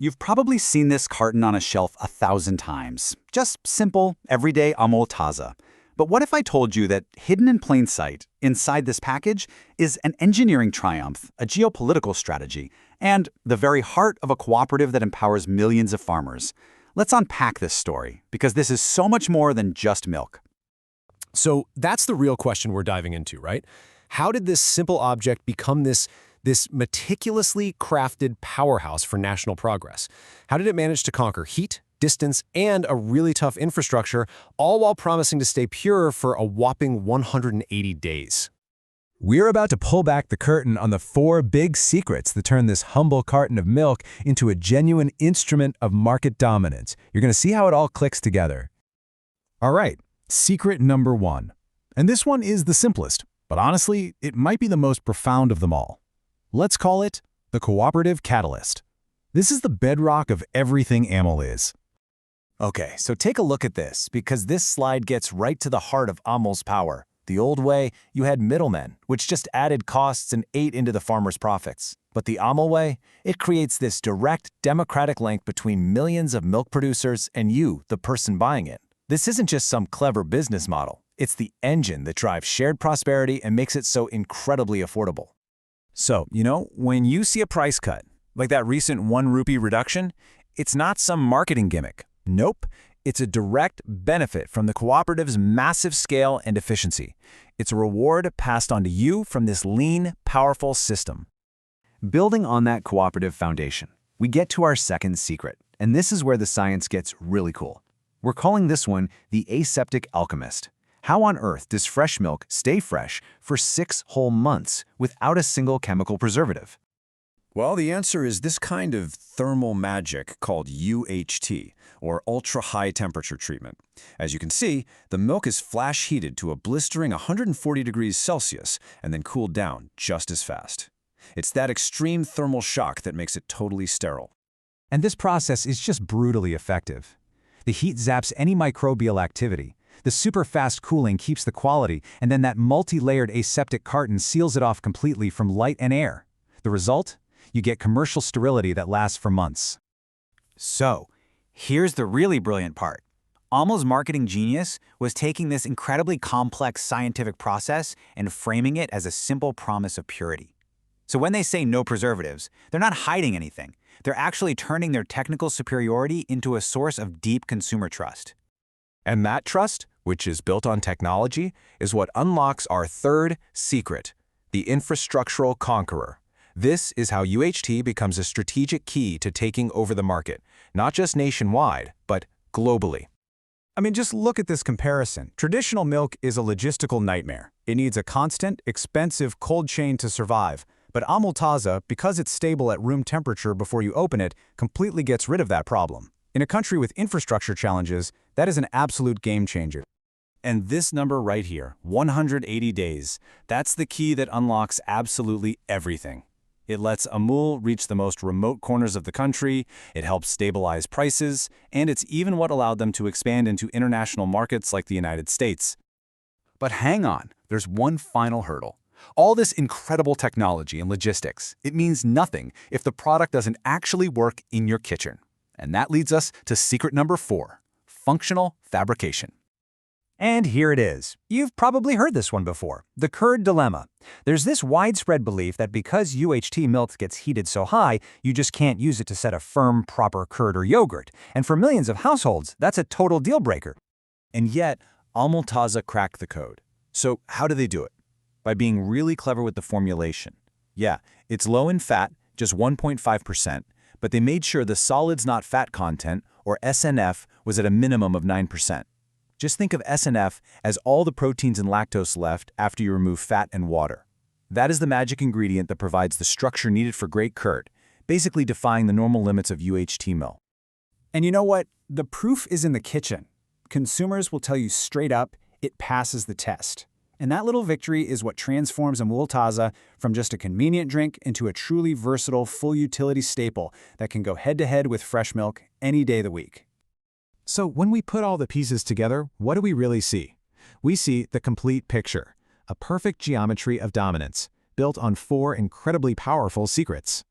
You've probably seen this carton on a shelf 1,000 times. Just simple, everyday Amul Taaza. But what if I told you that hidden in plain sight, inside this package, is an engineering triumph, a geopolitical strategy, and the very heart of a cooperative that empowers millions of farmers? Let's unpack this story, because this is so much more than just milk. So that's the real question we're diving into, right? How did this simple object become this meticulously crafted powerhouse for national progress? How did it manage to conquer heat, distance, and a really tough infrastructure, all while promising to stay pure for a whopping 180 days? We're about to pull back the curtain on the 4 big secrets that turn this humble carton of milk into a genuine instrument of market dominance. You're going to see how it all clicks together. All right, secret number 1. And this one is the simplest, but honestly, it might be the most profound of them all. Let's call it the Cooperative Catalyst. This is the bedrock of everything Amul is. Okay, so take a look at this, because this slide gets right to the heart of Amul's power. The old way, you had middlemen, which just added costs and ate into the farmer's profits. But the Amul way, it creates this direct, democratic link between millions of milk producers and you, the person buying it. This isn't just some clever business model. It's the engine that drives shared prosperity and makes it so incredibly affordable. So, when you see a price cut, like that recent 1 rupee reduction, it's not some marketing gimmick. Nope, it's a direct benefit from the cooperative's massive scale and efficiency. It's a reward passed on to you from this lean, powerful system. Building on that cooperative foundation, we get to our second secret, and this is where the science gets really cool. We're calling this one the Aseptic Alchemist. How on earth does fresh milk stay fresh for 6 whole months without a single chemical preservative? Well, the answer is this kind of thermal magic called UHT, or ultra-high temperature treatment. As you can see, the milk is flash heated to a blistering 140 degrees Celsius and then cooled down just as fast. It's that extreme thermal shock that makes it totally sterile. And this process is just brutally effective. The heat zaps any microbial activity. The super fast cooling keeps the quality, and then that multi-layered aseptic carton seals it off completely from light and air. The result? You get commercial sterility that lasts for months. So, here's the really brilliant part. Amul's marketing genius was taking this incredibly complex scientific process and framing it as a simple promise of purity. So when they say no preservatives, they're not hiding anything. They're actually turning their technical superiority into a source of deep consumer trust. And that trust, which is built on technology, is what unlocks our third secret, the infrastructural conqueror. This is how UHT becomes a strategic key to taking over the market, not just nationwide, but globally. I mean, just look at this comparison. Traditional milk is a logistical nightmare. It needs a constant, expensive cold chain to survive. But Amul Taaza, because it's stable at room temperature before you open it, completely gets rid of that problem. In a country with infrastructure challenges, that is an absolute game changer. And this number right here, 180 days, that's the key that unlocks absolutely everything. It lets Amul reach the most remote corners of the country, it helps stabilize prices, and it's even what allowed them to expand into international markets like the United States. But hang on, there's one final hurdle. All this incredible technology and logistics, it means nothing if the product doesn't actually work in your kitchen. And that leads us to secret number 4, functional fabrication. And here it is. You've probably heard this one before, the curd dilemma. There's this widespread belief that because UHT milk gets heated so high, you just can't use it to set a firm, proper curd or yogurt. And for millions of households, that's a total deal breaker. And yet, Amul Taaza cracked the code. So how do they do it? By being really clever with the formulation. Yeah, it's low in fat, just 1.5%, but they made sure the solids not fat content, or SNF, was at a minimum of 9%. Just think of SNF as all the proteins and lactose left after you remove fat and water. That is the magic ingredient that provides the structure needed for great curd, basically defying the normal limits of UHT milk. And you know what? The proof is in the kitchen. Consumers will tell you straight up, it passes the test. And that little victory is what transforms Amul Taaza from just a convenient drink into a truly versatile, full-utility staple that can go head-to-head with fresh milk any day of the week. So when we put all the pieces together, what do we really see? We see the complete picture, a perfect geometry of dominance, built on 4 incredibly powerful secrets.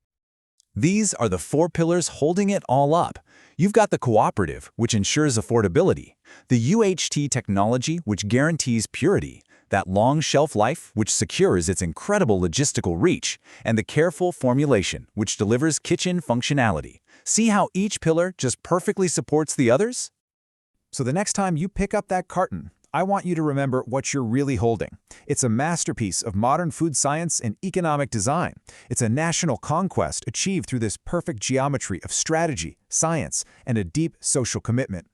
These are the four pillars holding it all up. You've got the cooperative, which ensures affordability, the UHT technology, which guarantees purity, that long shelf life, which secures its incredible logistical reach, and the careful formulation, which delivers kitchen functionality. See how each pillar just perfectly supports the others? So the next time you pick up that carton, I want you to remember what you're really holding. It's a masterpiece of modern food science and economic design. It's a national conquest achieved through this perfect geometry of strategy, science, and a deep social commitment.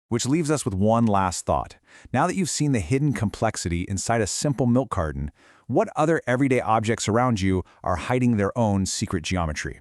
Which leaves us with one last thought. Now that you've seen the hidden complexity inside a simple milk carton, what other everyday objects around you are hiding their own secret geometry?